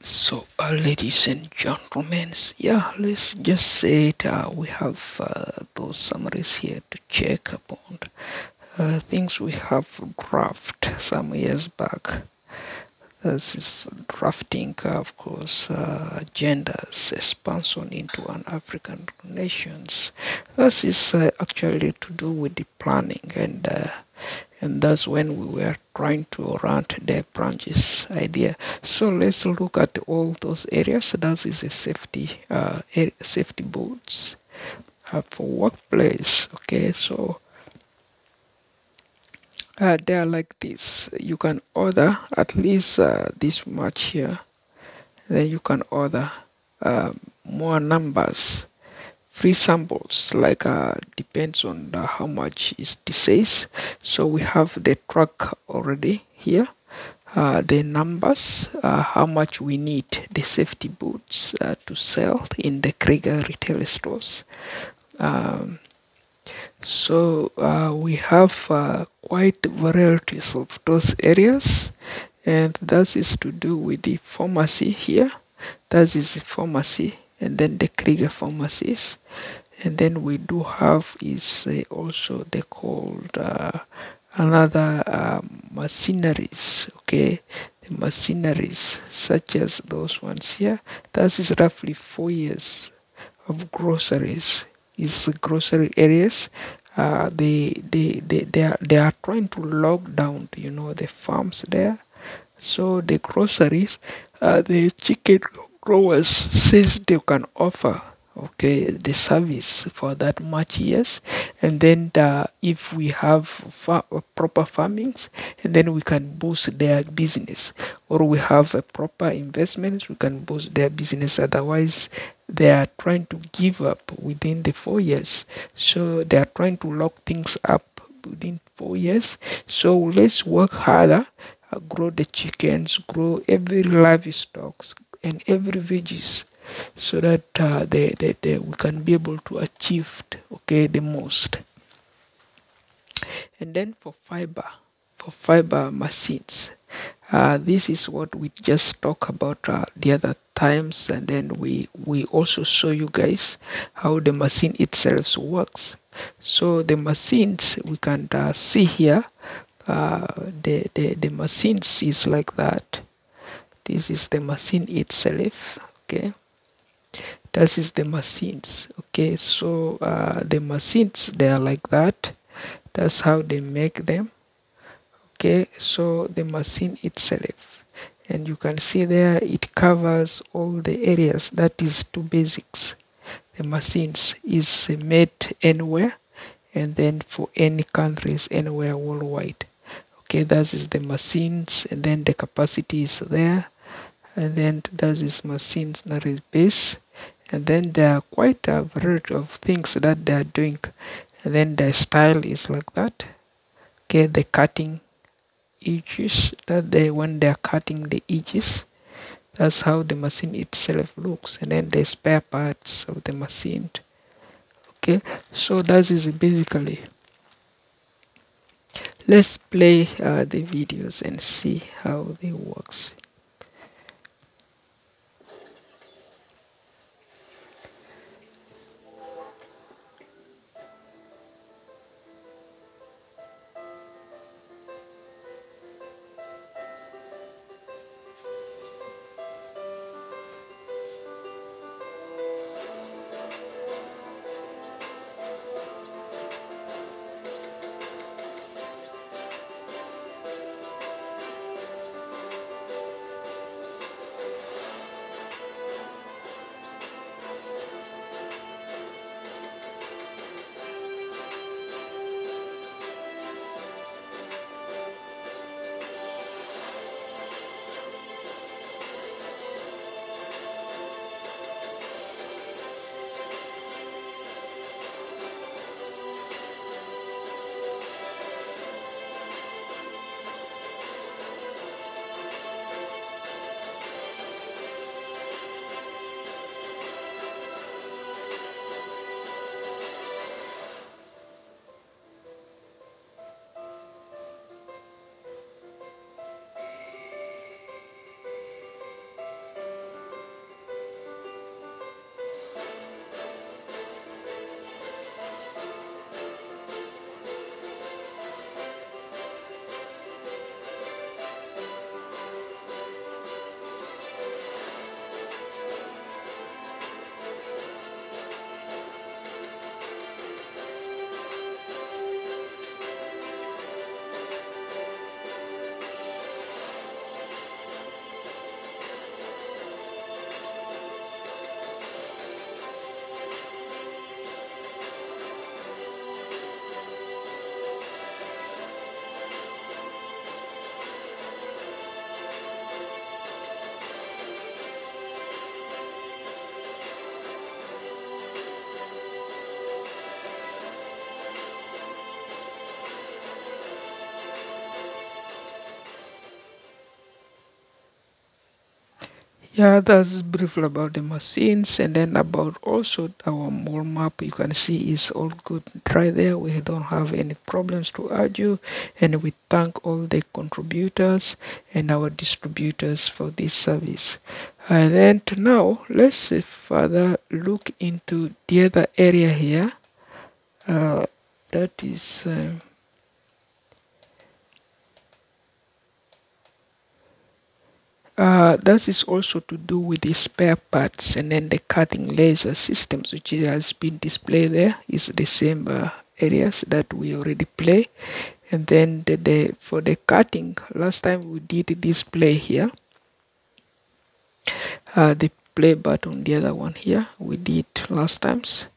So, ladies and gentlemen, yeah, let's just say it, we have those summaries here to check upon. Things we have draft some years back. This is drafting, of course, agendas, expansion into an African nations. This is actually to do with the planning, and that's when we were trying to run the branches idea. So let's look at all those areas. That is a safety boards for workplace. Okay, so they are like this. You can order at least this much here. Then you can order more numbers, free samples, like depends on how much is the size. So we have the truck already here. The numbers, how much we need the safety boots to sell in the Krieger retail stores. Um, so we have quite varieties of those areas, and that is to do with the pharmacy here. That is the pharmacy, and then the Krieger pharmacies, and then we do have is also they called another machineries. Okay, the machineries such as those ones here. That is roughly 4 years of groceries. Is grocery areas. They are trying to lock down, the farms there. So the groceries, the chicken growers says they can offer, okay, the service for that much years, and then if we have proper farmings, and then we can boost their business, or we have a proper investments, we can boost their business. Otherwise, they are trying to give up within the 4 years, so they are trying to lock things up within 4 years. So let's work harder, grow the chickens, grow every livestock and every veggies, so that we can be able to achieve, okay, the most. And then for fiber machines, this is what we just talked about the other times, and then we also show you guys how the machine itself works. So the machines we can see here, the machines is like that. This is the machine itself. Okay, this is the machines. Okay, so the machines, they are like that. That's how they make them. Okay, so the machine itself, and you can see there it covers all the areas. That is two basics. The machines is made anywhere, and then for any countries anywhere worldwide. Okay, that is the machines, and then the capacity is there, and then that is machines that is base, and then there are quite a variety of things that they are doing, and then the style is like that. Okay, the cutting edges, that they when they are cutting the edges, that's how the machine itself looks, and then the spare parts of the machine. Okay, so that is basically. Let's play the videos and see how they works. Yeah, that's briefly about the machines, and then about also our mall map. You can see is all good right there. We don't have any problems to argue, and we thank all the contributors and our distributors for this service. And then now let's further look into the other area here. That is. That is also to do with the spare parts, and then the cutting laser systems, which has been displayed there, is the same areas that we already play. And then for the cutting, last time we did display here, the play button, the other one here, we did last times.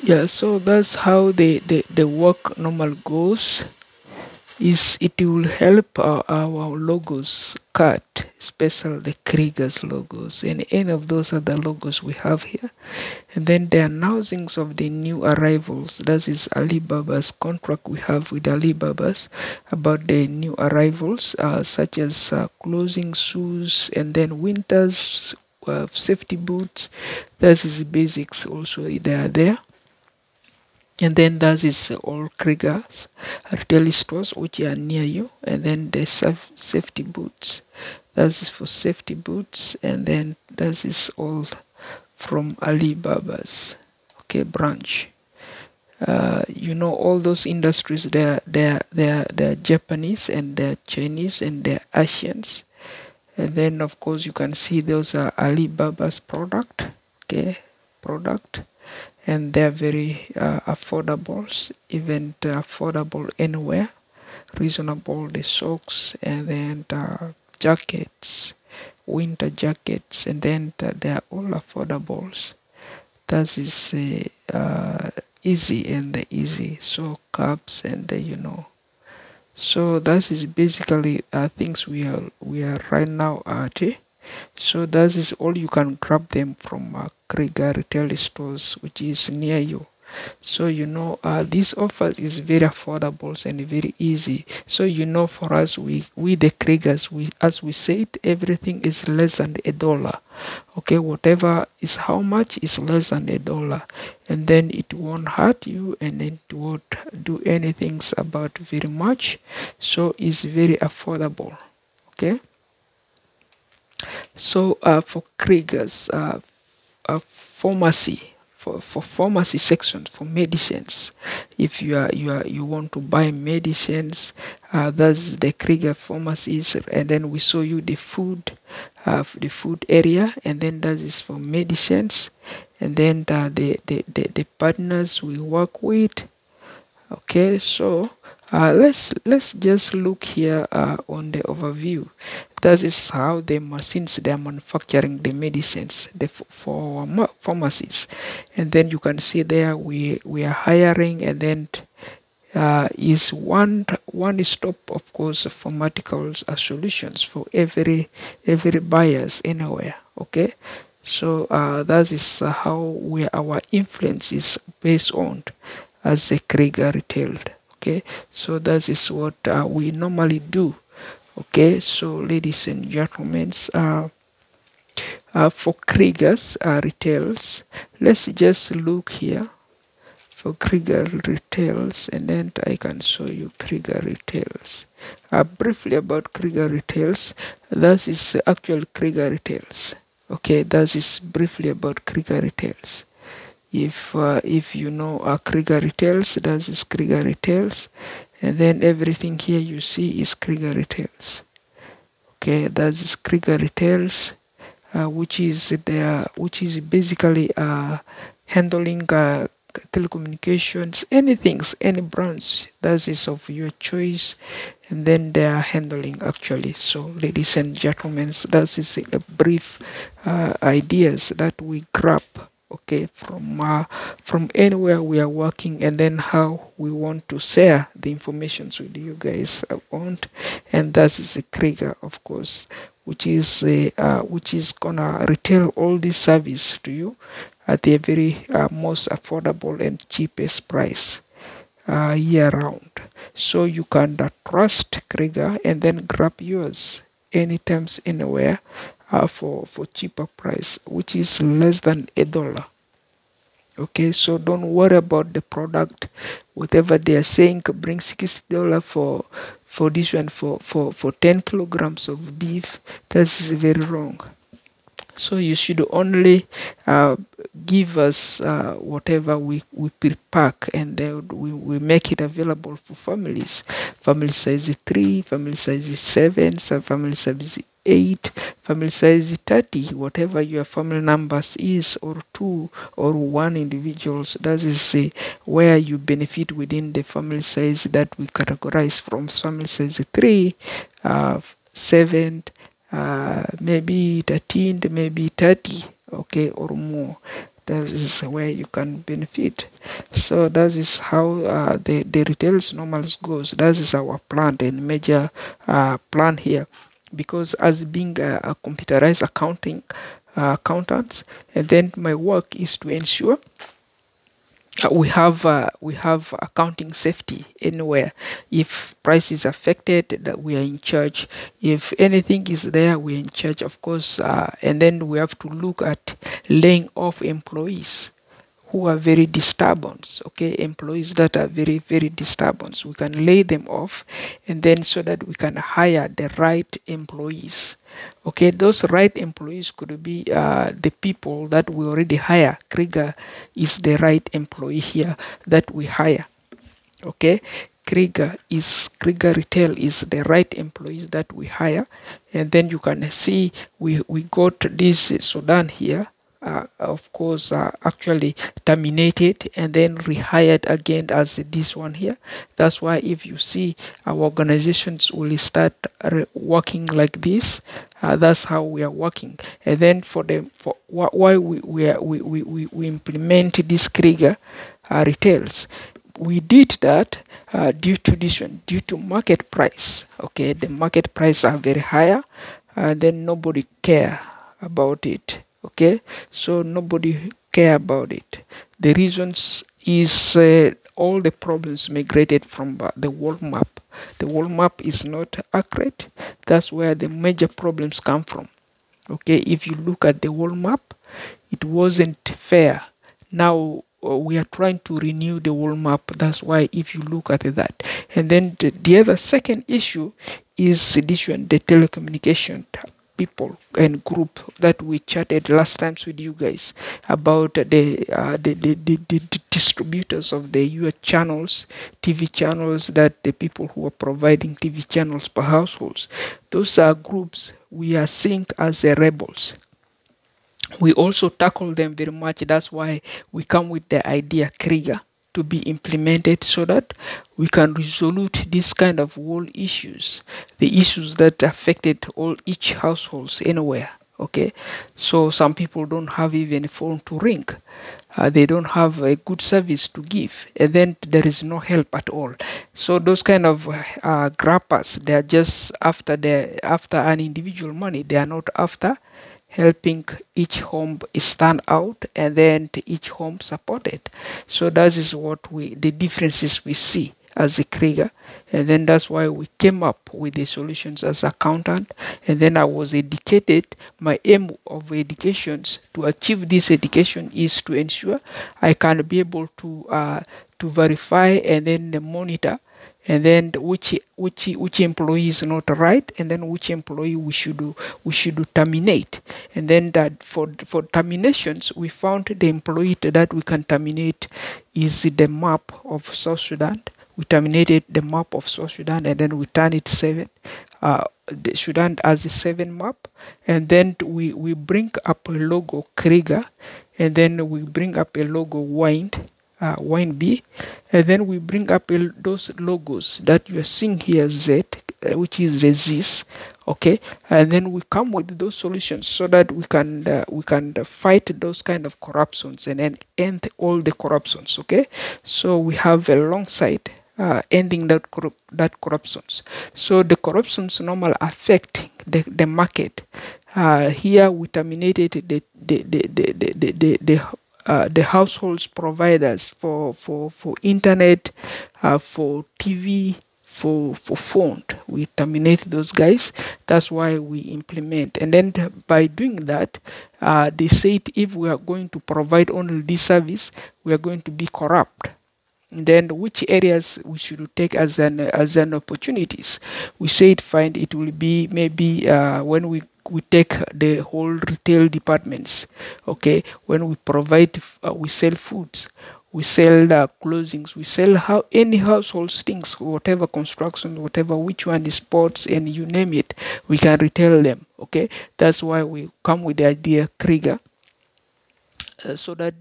Yeah, so that's how the work normal goes. Is it will help our logos cut, especially the Krieger's logos and any of those other logos we have here. And then the announcings of the new arrivals, that is Alibaba's contract we have with Alibaba's about the new arrivals, such as clothing, shoes, and then winters, safety boots. That is the basics also, they are there. And then that is all Krieger's retail stores which are near you, and then the safety boots, that is for safety boots, and then that is all from Alibaba's branch. You know, all those industries, they're Japanese and they're Chinese and they're Asians. And then of course you can see those are Alibaba's product, and they're very affordable, even affordable anywhere, reasonable. The socks, and then jackets, winter jackets, and then they are all affordables. That is easy and easy. So caps and you know. So that is basically things we are right now at. So that is all. You can grab them from Krieger retail stores which is near you. So you know, this offers is very affordable and very easy. So you know, for us, we the Kriegers, we, as we said, everything is less than $1. Okay, whatever is how much is less than $1, and then it won't hurt you, and then it won't do anything about very much. So it's very affordable. Okay. So for Kriegers, pharmacy, for pharmacy section for medicines, if you want to buy medicines, that's the Krieger pharmacies. And then we show you the food area, and then that is for medicines. And then the partners we work with. Okay, so let's just look here on the overview. That is how the machines they are manufacturing the medicines for our pharmacies. And then you can see there we are hiring, and then is one stop, of course, pharmaceutical solutions for every buyers anywhere. Okay, So that is how our influence is based on as a Krieger retailed. Okay, so that is what we normally do. Okay, so ladies and gentlemen, for Krieger's retails, let's just look here for Krieger retails, and then I can show you Krieger retails. Briefly about Krieger retails, that is actual Krieger retails. Okay, that is briefly about Krieger retails. If you know Krieger retails, that is Krieger retails, and then everything here you see is Krieger retails. Okay, that is Krieger retails, which is basically handling telecommunications, anything, any brands that is of your choice, and then they are handling actually. So ladies and gentlemen, that is a brief ideas that we grab, okay, from anywhere we are working, and then how we want to share the information with you guys want. And that is a Krieger, of course, which is gonna retail all this service to you at the very most affordable and cheapest price year round. So you can trust Krieger and then grab yours anytime, anywhere, for cheaper price, which is less than $1. Okay, so don't worry about the product. Whatever they are saying, bring $60 for this one, for 10 kilograms of beef. That is very wrong. So you should only give us whatever we pre-pack, and then we make it available for families. Family size 3, family size 7, some family size 8, family size 30, whatever your family numbers is, or 2 or 1 individuals. That is where you benefit within the family size that we categorize from family size 3, 7, maybe 13, maybe 30, okay, or more. That is where you can benefit. So that is how the retails normals goes. That is our plan and major plan here, because as being a computerized accountants, and then my work is to ensure we have accounting safety anywhere. If price is affected, that we are in charge. If anything is there, we are in charge, of course. And then we have to look at laying off employees who are very disturbance. Okay, employees that are very disturbance, we can lay them off, and then so that we can hire the right employees. Okay, those right employees could be the people that we already hire. Krieger is the right employee here that we hire. Okay, Krieger Retail is the right employees that we hire. And then you can see we got this Sudan here, of course, actually terminated and then rehired again as this one here. That's why if you see our organizations will start working like this, that's how we are working. And then for why we implement this Krieger retails, we did that due to this one, due to market price. Okay, the market price are very higher, and then nobody care about it. Okay, so nobody care about it. The reasons is all the problems migrated from the world map. The world map is not accurate. That's where the major problems come from. Okay, if you look at the world map, it wasn't fair. Now we are trying to renew the world map. That's why if you look at that. And then the other second issue is this one, the telecommunication people and group that we chatted last times with you guys about the distributors of the US channels, TV channels, that the people who are providing TV channels per households. Those are groups we are seeing as rebels. We also tackle them very much. That's why we come with the idea Krieger to be implemented, so that we can resolve this kind of world issues, the issues that affected each households anywhere. Okay, so some people don't have even a phone to ring, they don't have a good service to give, and then there is no help at all. So those kind of grabbers, they are just after an individual money. They are not after helping each home stand out, and then each home supported. So that is what the differences we see as a Krieger, and then that's why we came up with the solutions as accountant. And then I was educated. My aim of educations to achieve this education is to ensure I can be able to verify and then monitor, and then which employee is not right, and then which employee we should terminate. And then that for terminations, we found the employee that we can terminate is the map of South Sudan. We terminated the map of South Sudan, and then we turn it 7. The Sudan as a 7 map, and then we bring up a logo Krieger, and then we bring up a logo Wine B, and then we bring up those logos that you are seeing here, Z, which is resist. Okay, and then we come with those solutions so that we can fight those kind of corruptions and then end all the corruptions. Okay, so we have alongside ending that corruptions. So the corruptions normally affect the market. Here we terminated the households providers for internet, for TV, for phone. We terminate those guys. That's why we implement. And then by doing that, they said if we are going to provide only this service, we are going to be corrupt. And then which areas we should take as an opportunities. We said find it will be maybe when we take the whole retail departments. Okay, when we provide, we sell foods, we sell clothings, we sell any household things, whatever construction, whatever, which one is sports, and you name it, we can retail them. Okay, that's why we come with the idea Krieger. So that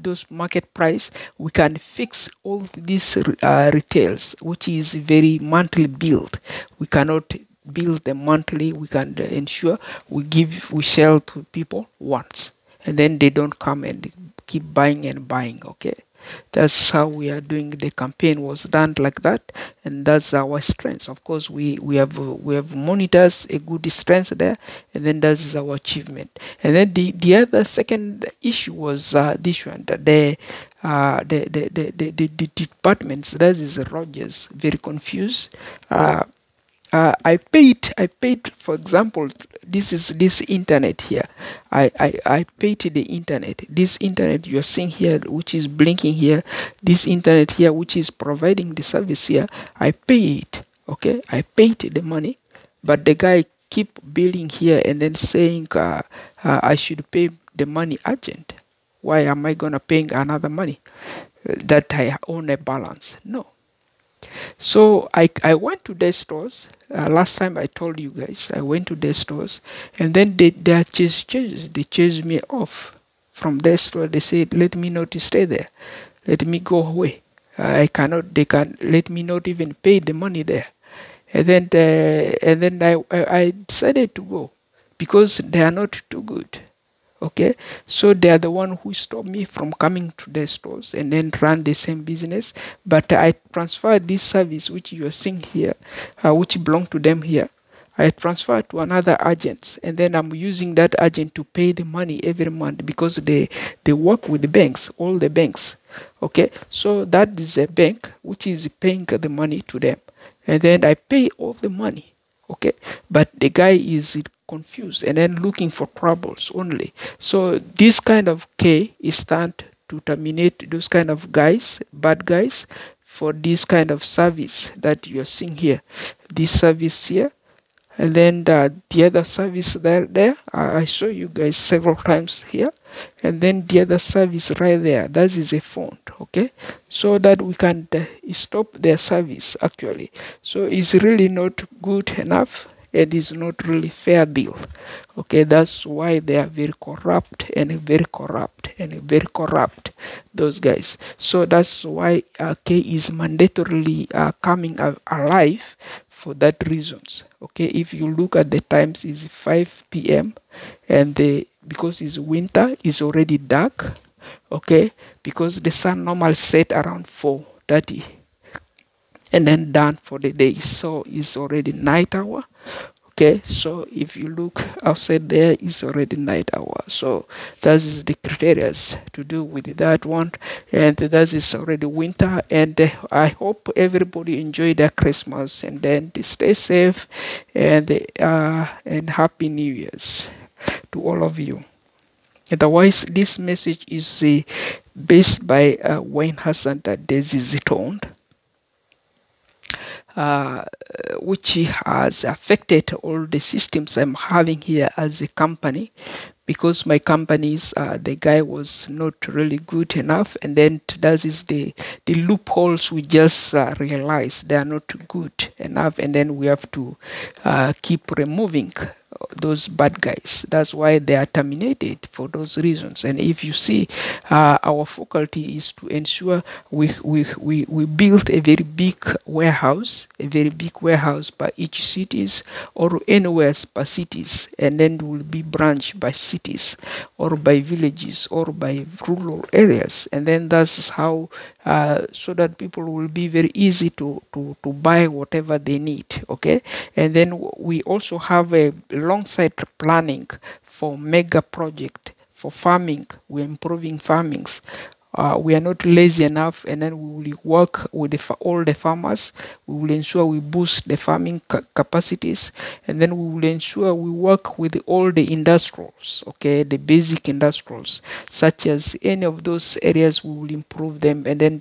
those market price, we can fix all these retails, which is very monthly build. We cannot build them monthly. We can ensure we sell to people once, and then they don't come and keep buying and buying. Okay, that's how we are doing. The campaign was done like that, and that's our strength. Of course, we have monitors, a good strength there, and then that is our achievement. And then the other second issue was this one, that the departments, that is Rogers, very confused. I paid, for example, this internet here. I paid the internet. This internet you are seeing here, which is blinking here, this internet here, which is providing the service here, I paid. Okay, I paid the money, but the guy keep billing here and then saying I should pay the money urgent. Why am I gonna paying another money that I own a balance? No. So I went to their stores. Last time I told you guys, I went to their stores, and then they chased me off from their store. They said, let me not stay there. Let me go away. They can let me not even pay the money there. And then I decided to go because they are not too good. Okay, so they are the one who stopped me from coming to their stores and then run the same business. But I transferred this service, which you are seeing here, which belong to them here. I transferred to another agent, and then I'm using that agent to pay the money every month because they work with the banks, all the banks. Okay, so that is a bank which is paying the money to them, and then I pay all the money. Okay, but the guy is confused and then looking for troubles only. So this kind of is stand to terminate those kind of guys, bad guys, for this kind of service that you are seeing here. This service here, and then the other service there, I show you guys several times here, and then the other service right there, that is a font. Okay, so that we can stop their service actually. So it's really not good enough. It is not really fair deal. Okay, that's why they are very corrupt and very corrupt and very corrupt, those guys. So that's why K is mandatorily coming alive for that reasons. Okay, if you look at the times, is 5 p.m. and because it's winter, it's already dark. Okay, because the sun normally set around 4:30 and then done for the day, so it's already night hour. Okay, so if you look outside there, it's already night hour. So that is the criteria to do with that one, and that is already winter. And I hope everybody enjoy their Christmas, and then they stay safe, and happy New Year's to all of you. Otherwise, this message is based by Wayne Hassan that Daisy Zitoned, uh, which has affected all the systems I'm having here as a company, because my companies, the guy was not really good enough, and then that is the loopholes we just realized they are not good enough, and then we have to keep removing those bad guys. That's why they are terminated for those reasons. And if you see, our faculty is to ensure we build a very big warehouse, by each cities, or anywhere per cities, and then will be branched by cities or by villages or by rural areas. And then that's how, so that people will be very easy to buy whatever they need. Okay, and then we also have a long site planning for mega project for farming. We're improving farmings. We are not lazy enough, and then we will work with all the farmers. We will ensure we boost the farming capacities, and then we will ensure we work with all the industrials, okay, the basic industrials, such as any of those areas. We will improve them, and then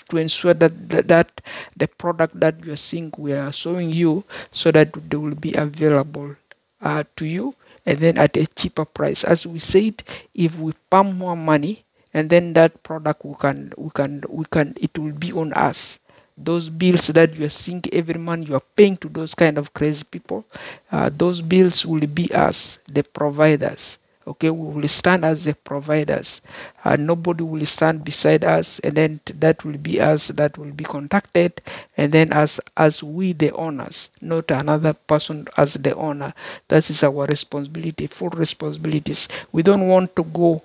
to ensure that the product that you are seeing, we are showing you, so that they will be available to you, and then at a cheaper price. As we said, if we pump more money, and then that product it will be on us. Those bills that you are seeing every month, you are paying to those kind of crazy people, those bills will be us, the providers. Okay, we will stand as the providers. Nobody will stand beside us, and then that will be us that will be contacted, and then as we the owners, not another person as the owner. That is our responsibility, full responsibilities. We don't want to go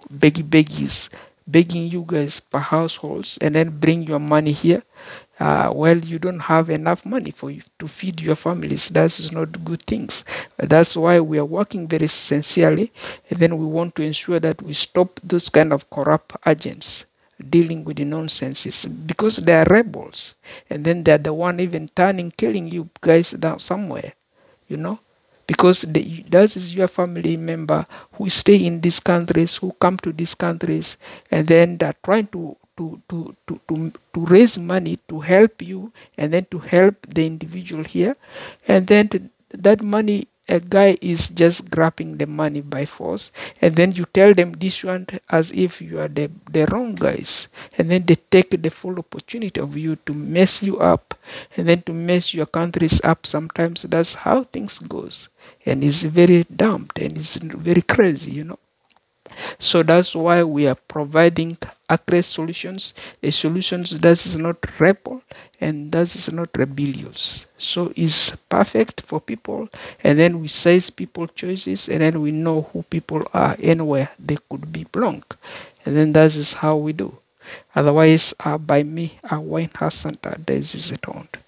begging you guys per households, and then bring your money here. Well, you don't have enough money for you to feed your families. That is not good things. That's why we are working very sincerely, and then we want to ensure that we stop those kind of corrupt agents dealing with the nonsenses, because they are rebels, and then they're the one even killing you guys down somewhere, you know, because that is your family member who stay in these countries, who come to these countries, and then they're trying to raise money to help you, and then to help the individual here, and then that money, a guy is just grabbing the money by force, and then you tell them this one as if you are the wrong guys, and then they take the full opportunity of you to mess you up, and then to mess your countries up. Sometimes that's how things goes, and it's very dumped, and it's very crazy, you know. So that's why we are providing accurate solutions, a solutions that is not rebel and that is not rebellious. So it's perfect for people, and then we size people choices, and then we know who people are and where they could be belong, and then that is how we do. Otherwise, by me, Wayne Hassan, this is it on.